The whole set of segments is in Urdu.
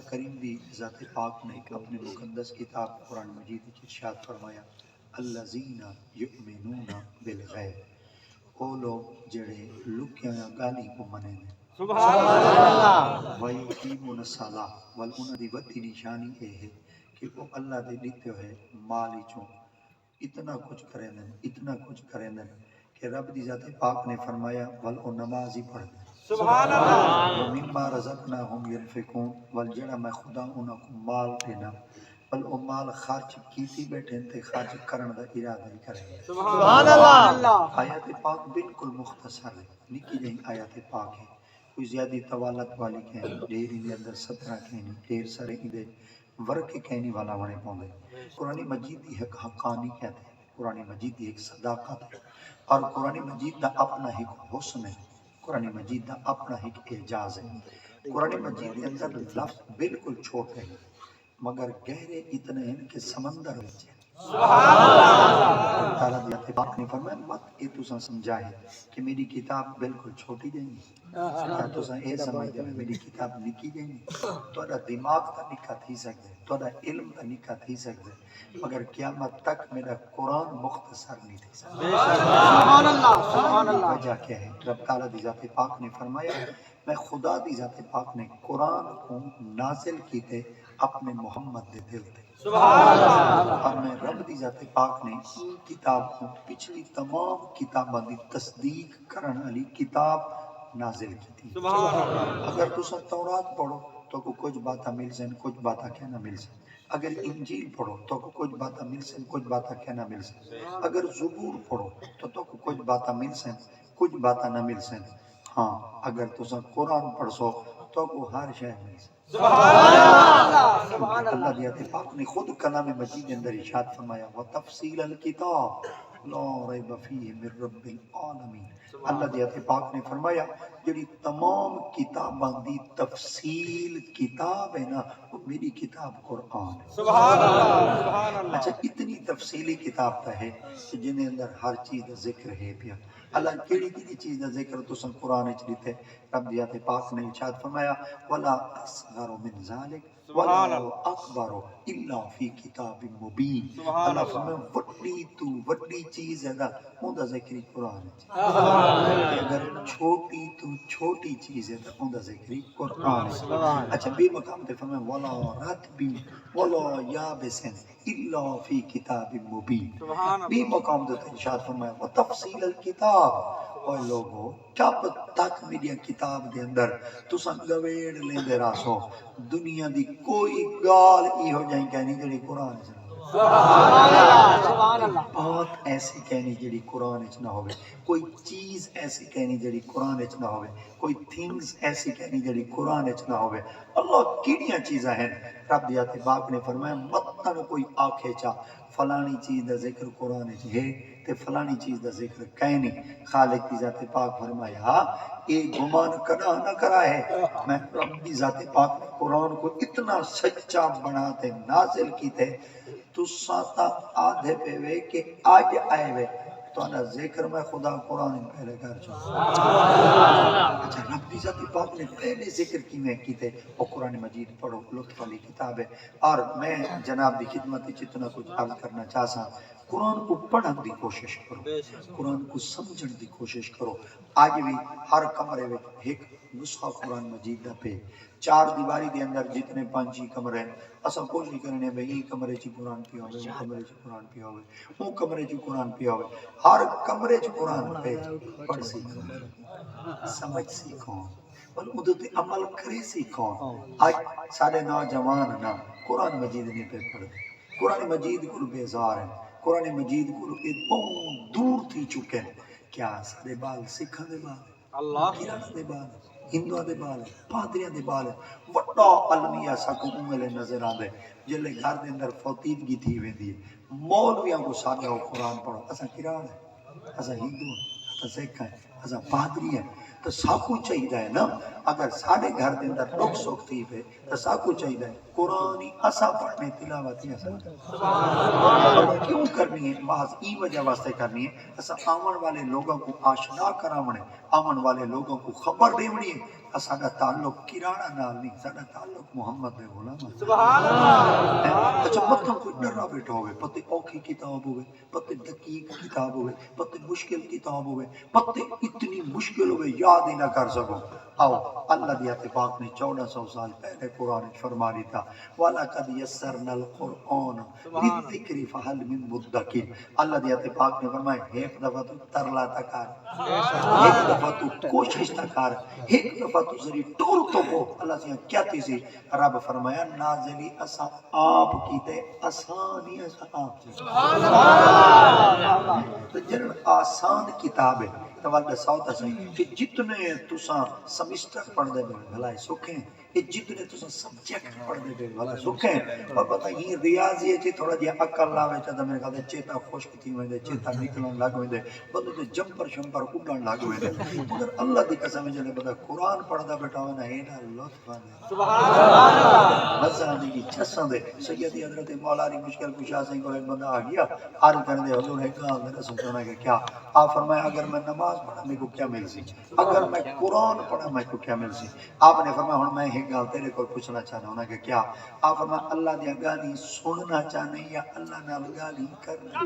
کریم دی ذات پاک نے اپنے مقدس کتاب قرآن مجید میں ارشاد فرمایا الذین یؤمنون بالغیب، وہ لوگ جڑے لکیاں گالی کو منے نے سبحان اللہ وَيُقِيمُونَ الصَّلَاةَ وال انہاں دی وڈی نشانی یہ ہے کہ وہ اللہ دے دیتے ہوئے مال چوں اتنا کچھ کریں کہ رب دی ذات پاک نے فرمایا ول او نماز ہی پڑھ دیں سبحان اللہ وَمِمَّا رَزَقْنَاهُمْ يُنْفِقُونَ وال جڑا میں خدا انہاں کو مال دینا بل او مال خرچ کیتی بیٹھے تے خرچ کرن دا ارادہ ہی کریں گے سبحان اللہ آیات پاک بالکل مختصر ہے، نکی جہی آیات پاک ہے، کوئی زیادہ طوالت والی کہنی ڈیر اندے اندر 17 کہنی ڈیر سارے اندے ورک کہنی والا ہونے پاؤں قرآن مجید دی ایک حقانی کہتے ہیں، قرآن مجید دی ایک صداقت ہے اور قرآن مجید دا اپنا ایک حسن ہے، قرآن مجید دا اپنا ایک اعجاز ہے۔ قرآن مجید کے اندر لفظ بالکل چھوٹے ہیں مگر گہرے اتنے ہیں کہ سمندر وچ ہیں۔ اللہ تعالیٰ دی پاک نے فرمایا مت یہ تساں سمجھائے کہ میری کتاب بالکل چھوٹی جائیں کیا تساں یہ سمجھتے ہیں میری کتاب نکی جائیں تہاڈا دماغ تا نکا تھی سکتا ہے تہاڈا علم تا نکا تھی سکتا ہے مگر قیامت تک میرا قرآن مختصر نہیں تھی سکتا۔ سبحان اللہ سبحان اللہ وجہ کیا ہے؟ رب تعالیٰ دی ذات پاک نے فرمایا میں خدا دی ذات پاک نے قرآن کو نازل کیتے اپنے محمد دے دل تے سبحان اللہ اور میں رب دی ذات پاک نے کتاب کو پچھلی تمام کتاباں دی تصدیق کرن والی کتاب نازل کی تھی۔ سبحان اللہ اگر تساں تورات پڑھو تو کو کچھ باتاں مل سن کچھ باتاں کہنا مل سن، اگر انجیل پڑھو تو کو کچھ باتاں مل سن کچھ باتاں کہنا مل سن، اگر زبور پڑھو تو کو کچھ باتاں مل سن کچھ باتاں نہ مل سن، ہاں اگر تساں قرآن پڑھو تو کو ہر شے مل سن۔ سبحان اللہ سبحان اللہ دی ذات پاک نے خود کلام مجید کے اندر ارشاد فرمایا وتفصیل الکتاب لا ریب فیہ من رب العالمین۔ اللہ دی ذات پاک نے فرمایا جڑی تمام کتاباں دی تفصیل کتاب ہے نا وہ میری کتاب قرآن ہے۔ سبحان اللہ سبحان اللہ اچھا اتنی تفصیلی کتاب تا ہے کہ جن اندر ہر چیز دا ذکر ہے پیا اللہ کیڑی کیڑی چیز دا ذکر تساں قرآن وچ دیتے رب دی ذات پاک نے ارشاد فرمایا ولا اصغر من ذلک ولا اکبر الا فی کتاب مبین۔ اللہ فرمایا وڈی تو وڈی چیز ہے نا اون دا ذکر قرآن ہے، اگر چھوٹی تو چھوٹی چیز ہے تو اون دا ذکر قرآن ہے۔ اچھا بے مقام تے فرمایا ولا رتب ولا یابس الا فی کتاب مبین۔ بے مقام تے ارشاد فرمایا وتفصیل الکتاب اوے لوگو کب تک میری کتاب دے اندر تساں گویڑ لیندے راسو دنیا دی کوئی گال ای ہو جائیں کہنی جڑی قرآن وچ نہ سبحان اللہ بات ایسی کہنی جڑی قرآن وچ نہ ہوے، کوئی چیز ایسی کہنی جڑی قرآن وچ نہ ہوے، کوئی تھنگز ایسی کہنی جڑی قرآن وچ نہ ہوے۔ اللہ کیڑیاں چیزاں ہیں رب دی ذات پاک نے فرمایا متن کوئی آکھے چا فلانی چیز دا ذکر قرآن وچ ہے تے فلانی چیز دا ذکر کہیں نہیں۔ خالق دی ذات پاک فرمایا اے گمان کنا نہ کرا ہے میں رب دی ذات پاک نے قرآن کو اتنا سچا بنا تے نازل کیتے تساں تا آدھے پہ وے کہ آج آئے وے تو انا ذکر میں خدا قرآن پہلے کر چاہوں۔ اچھا رب دی ذات پاک نے پہلے ذکر کی میں کیتے وہ قرآن مجید پڑھو لطف والی کتاب ہے۔ اور میں جناب دی خدمت جتنا کچھ عرض کرنا چاہتا قرآن کو پڑھن دی کوشش کرو، قرآن کو سمجھن دی کوشش کرو۔ آج بھی ہر کمرے میں ایک نسخہ قرآن مجید دا پہ چار دیواری دے اندر جتنے پانچی کمرے ہیں اساں کوشش کرنے ہیں بھئی کمرے چ قرآن پیا ہوئے وہ کمرے چ قرآن پیا ہوئے وہ کمرے چ قرآن پیا ہوئے ہر کمرے چ قرآن پہ پڑھ سیکھو سمجھ سیکھو اور ادھر تے عمل کرے سیکھو۔ آج سارے نوجوان نا قرآن مجید نہیں پہ پڑھتے، قرآن مجید کو بیزار ہیں، قرآن مجید کو بہت دور تھی چکے ہیں۔ کیا سارے بال سکھاں دے بال اللہ کیران دے بال ہندوؤں دے بال پادریاں دے بال وڈا علمیہ ساکو انگلے نظر آندے جلے گھر دے اندر فوتیدگی تھی ویندی ہے مولویاں کو سادہ قرآن پڑھو اساں کیران ہے اساں ہندو ہیں اساں سکھ ہیں اساں پادری ہیں تو ساکو چاہیے ہے نا اگر سارے گھر دے اندر دکھ سکھ تھی پہ تو ساکو چاہیے قرآن اسا پڑھنے تلاوت ہی اسا کیوں کرنی ہے؟ محض ای وجہ واسطے کرنی ہے اسا آمن والے لوگوں کو آشنا کراونے، آمن والے لوگوں کو خبر دیونی ہے ساڈا تعلق کرانا نال نہیں، ساڈا تعلق محمد دے غلام سبحان اللہ۔ اچھا مطلب کوئی ڈرا بیٹھا ہوئے پتے اوکھی کتاب ہوئے پتے دقیق کتاب ہوئے پتے مشکل کتاب ہوئے پتے اتنی مشکل ہوئے یاد ہی نہ کر سکو، آؤ اللہ دی آتے پاک نے 1400 سال پہلے قرآن فرما دی تھا وَلَقَدْ يَسَّرْنَا الْقُرْآنَ لِلذِّكْرِ فَهَلْ مِن مُدَّكِرٍ۔ اللہ دی آتے پاک نے فرمایا ایک دفعہ تو ترلا تکار، ایک دفعہ تو کوشش تکار، ایک دفعہ تو ذریع ٹور تو ہو۔ اللہ سے کیا تیزی رب فرمایا نازلی اسا آپ کی تے آسانی اسا آپ سے تو جن آسان کتاب ہے تو والدہ ساؤتا صحیح کہ جتنے تساں سمسٹر پڑھ دے بھلائی سکھیں یہ جتنے تساں سبجیکٹ پڑھ دے بھلائی سکھیں اور پتہ یہ ریاضی ہے تھوڑا جیا عقل لاوے چاہتا میرے کہا چیتا خشک تھی ویندے چیتا نکلن لگ ویندے بندے تو جمپر شمپر اڑن لگ ویندے مگر اللہ دی قسم جنے بندہ قرآن پڑھدا بیٹھا ہوئے نا اینا لطف آنے سبحان اللہ۔ مزہ آنے کی چھساں دے سیدی حضرت مولا علی مشکل کشا سے کو ایک بندہ آ گیا عرض کرنے دے حضور ایک گال میرا سوچنا کہ کیا آپ فرمایا اگر میں نماز پڑھا میرے کو کیا مل سی، اگر میں قرآن پڑھا میں کو کیا مل سی۔ آپ نے فرمایا ہن میں ایک گال تیرے کو پوچھنا چاہنا ہونا کہ کیا، آپ فرمایا اللہ دی گالی سننا چاہنے یا اللہ نال گالی کرنا،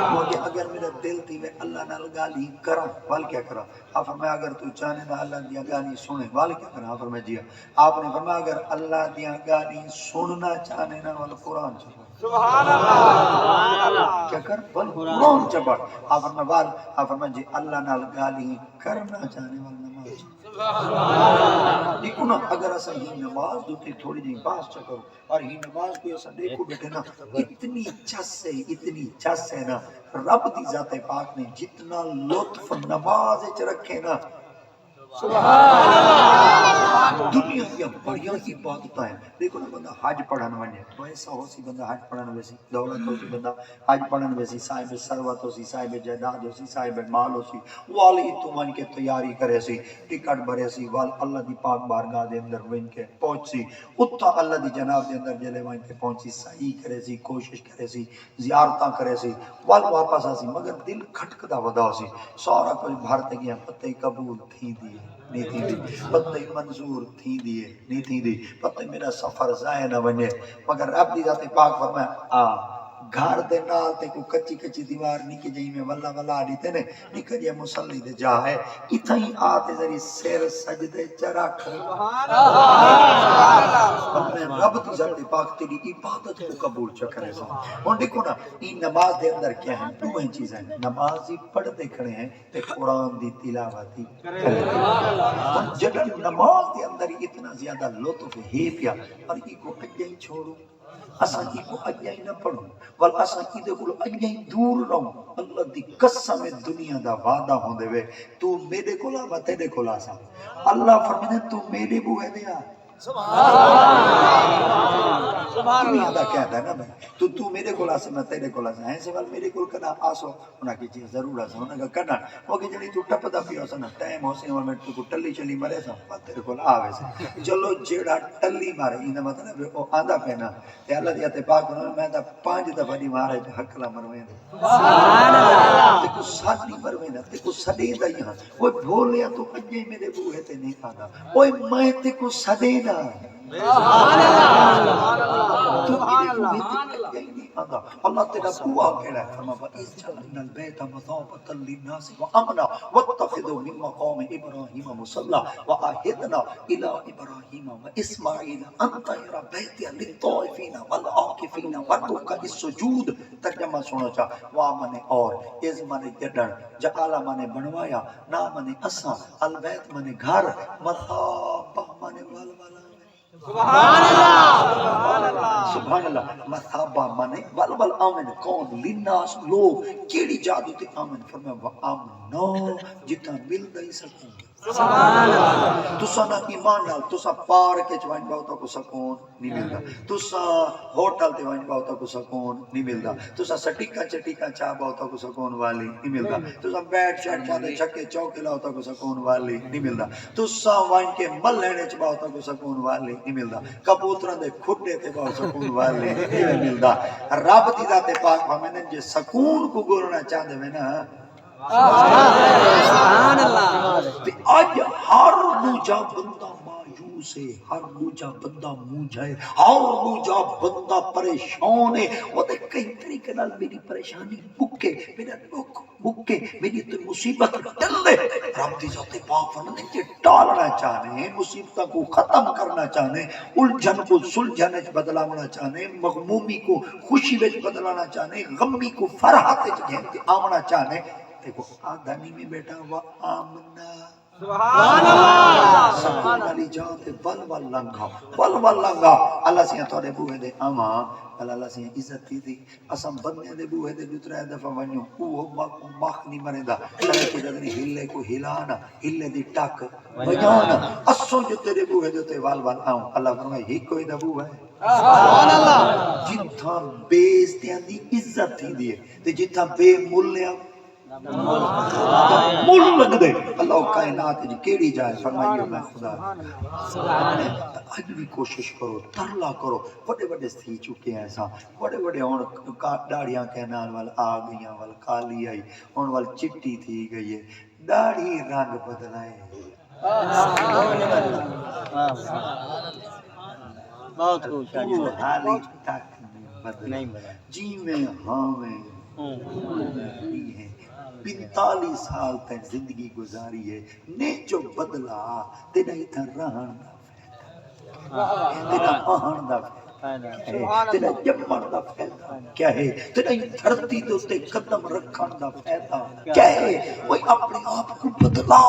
کیونکہ اگر میرا دل تھی میں اللہ نال گالی کرا وال کیا کرا، آپ فرمایا اگر تو چاہنے نا اللہ دی گالی سنے وال کیا کرا، آپ فرمایا جی آپ نے فرمایا اگر اللہ دی گالی سننا چاہنے نا وال قرآن چاہنے سبحان اللہ۔ کیا کر بل قرآن چپڑ، آپ فرمایا وال آپ فرمایا جی اللہ نال گالی کرنا چاہنے وال نماز دیکھو نا اگر ایسا ہی نماز دوتی تھوڑی دیں باس چکر اور ہی نماز کو ایسا دیکھو بیٹھے نا اتنی چس ہے نا رب دی ذات پاک نے جتنا لطف نماز اچ رکھے نا دنیا کی بڑیاں عبادتیں ہیں۔ دیکھو نا بندہ حج پڑھن ونے تو ایسا ہو سی بندہ حج پڑھن ویسی دولت ہو سی بندہ حج پڑھن ویسی صاحب ثروت ہو سی صاحب جائیداد ہو سی صاحب مال ہو سی والی تو من کے تیاری کرے سی ٹکٹ بھرے سی وال اللہ دی پاک بارگاہ دے اندر وین کے پہنچ سی اتا اللہ دی جناب دے اندر جلے وین کے پہنچ سی سعی کرے سی کوشش کرے سی زیارتاں کرے سی وال واپس آ سی مگر دل کھٹکدا ودا سی سارا کچھ بھرتے گیا پتہ قبول تھی دی نہیں تھی دی پتہ منظور تھی دیے نہیں تھی دی پتہ میرا سفر ضائع نہ بنے مگر رب دی ذات پاک فرمایا گھر دے نال تے کو کچی کچی دیوار نکے جئی میں واللہ واللہ دیتے نے نکے جے مصلی دے جا ہے اتھا ہی آتے ذری سیر سجدے چرا کھر سبحان اللہ۔ اللہ رب دی ذات پاک تیری عبادت کو قبول چا کرے سا اور دیکھو نا یہ نماز دے اندر کیا ہے دو ہیں چیزیں نمازی پڑھتے کھڑے ہیں تے قرآن دی تلاوتی اور جب نماز دے اندر اتنا زیادہ لطف ہے پیا اور یہ کو اجائی چھوڑو اساں کی کو اجائی نہ پڑھو ول اساں کی دے کو اجائی دور رہو اللہ دی قسم دنیا دا وعدہ ہوندے وے تو میرے کولا و تیرے کولا سا اللہ فرمانے تو میرے بوئے دیا دنیا دا کہتا ہے نا بھائی تو میرے کولا سے میں تیرے کولا سے ہیں سوال میرے کول کنا آسو انہاں کی چیز ضرور آسو انہاں کا کنا وہ کہ جنہی تو ٹپ دا پی ہوسا نا ٹائم ہوسے اور میں تو ٹلی چلی مرے سا تیرے کولا آوے سے چلو جیڑا ٹلی مارے یہ مطلب ہے وہ آندھا پہنا تے اللہ دیاتے پاک میں دا 5 دفعہ نہیں مارے تو حق لا مرویں دے تے کو ساتھ نہیں مرویں دے تے کو سدے دا یہاں وہ بھولیا تو اجے میرے بوہے تے نہیں آدھا اوے میں تے کو سدے دا سبحان اللہ۔ سبحان اللہ اللہ تیرا بوا کہہ رہا ہے فرما وَإِذْ جَعَلْنَا الْبَيْتَ مَثَابَةً لِلنَّاسِ وَأَمْنًا وَاتَّخِذُوا مِن مَّقَامِ إِبْرَاهِيمَ مُصَلًّى وَعَهِدْنَا إِلَىٰ إِبْرَاهِيمَ وَإِسْمَاعِيلَ أَن طَهِّرَ بَيْتِيَ لِلطَّائِفِينَ وَالْعَاكِفِينَ وَالرُّكَّعِ السُّجُودِ ترجمہ سنو چا وا منے اور از منے جڈن جعل منے بنوایا نا منے اساں البیت منے گھر مثابہ منے والوالا سبحان اللہ۔ سبحان اللہ مثابہ منے والوال آمن کون لناس لوگ کیڑی جادو تے آمن فرمایا وآمنو جتا مل دائی سکوں تسا نہ ایمان نال تسا پارک وچ ون باؤ تو کو سکون نہیں ملدا، تسا ہوٹل تے ون باؤ تو کو سکون نہیں ملدا، تسا سٹیکا چاہ باؤ تو کو سکون والی نہیں ملدا، تسا بیٹھ شیٹ پاندے چھکے چوکے لاؤ تو کو سکون والی نہیں ملدا، تسا ون کے ملنے چ باؤ تو کو سکون والی نہیں ملدا، کبوتراں دے کھڈے تے باؤ سکون والی نہیں ملدا۔ رب دی ذات پاک فرمائے جے سکون کو گولنا چاہندے وے نا سبحان اللہ تے اج ہر دوجا بندہ مایوس ہے، ہر دوجا بندہ موجھا ہے، ہر دوجا بندہ پریشان ہے، وہ تے کئی طریقے نال میری پریشانی مکے، میرا دکھ مکے، میری تے مصیبت ٹل دے۔ رب دی ذات پاک فرماتے کہ ٹالنا چاہنے، مصیبتوں کو ختم کرنا چاہنے، الجھن کو سلجھن وچ بدلانا چاہنے، مغمومی کو خوشی وچ بدلانا چاہنے، غمی کو فرحت وچ گھن کے آونا چاہنے۔ دیکھو آدھانی میں بیٹا وا آمنا سبحان اللہ سکون والی جان تے ول لنگا اللہ سیاں تھوڑے بوہے دے آواں اللہ سیاں عزت دی اساں بندے دے بوہے دے دوترے دفعہ ونجو اوہ مخ نہیں مریندا چلے کہ جدنی ہلے کو ہلانا ہلے دی ٹک بجانا اسوں جو تیرے بوہے دے تے ول آؤں اللہ فرمائے ہی کوئی دا بوہے سبحان اللہ جتھاں بے عزتیاں دی عزت تھی دی تے جتھاں بے ملیاں مل لگ دے اللہ کائنات جی کیڑی جائے فرمائیے میں خدا اج بھی کوشش کرو ترلا کرو بڑے بڑے تھی چکے ہیں ایسا بڑے بڑے ہون داڑیاں کہنال وال آ گئیاں وال کالی آئی ہون وال چٹی تھی گئی ہے داڑھی رنگ بدلائے بہت خوش حالی تک بدلے جی میں ہاں میں نہیں ہے 45 سال تک زندگی گزاری ہے نیچو بدلا تیرا ہی تھا رہن دا فیدہ تیرا آہن دا فیدہ تیرا جمن دا فیدہ کیا ہے تیرا ہی دھرتی دوتے قدم رکھن دا فیدہ کیا ہے وہی اپنے آپ کو بدلا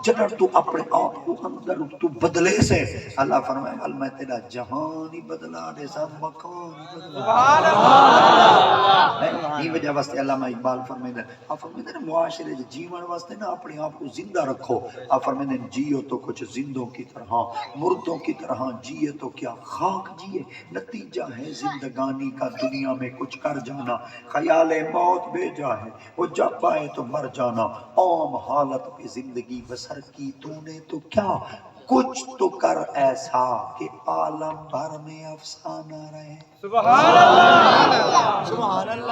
جنر تو اپنے آپ کو اندر تو بدلے سے اللہ فرمائے وال میں تیرا جہان ہی بدلا دے سا مکان ہی بدلا سبحان اللہ یہ وجہ واسطے علامہ اقبال فرمائے آپ فرمائے معاشرے جیون واسطے نا اپنے آپ کو زندہ رکھو آپ فرمائے جیو تو کچھ زندوں کی طرح مردوں کی طرح جیے تو کیا خاک جیے نتیجہ ہے زندگانی کا دنیا میں کچھ کر جانا خیال موت بے جا ہے وہ جب آئے تو مر جانا عام حالت پہ زندگی بسر کی تو نے تو کیا کچھ تو کر ایسا کہ عالم بھر میں افسانہ رہے سبحان اللہ سبحان اللہ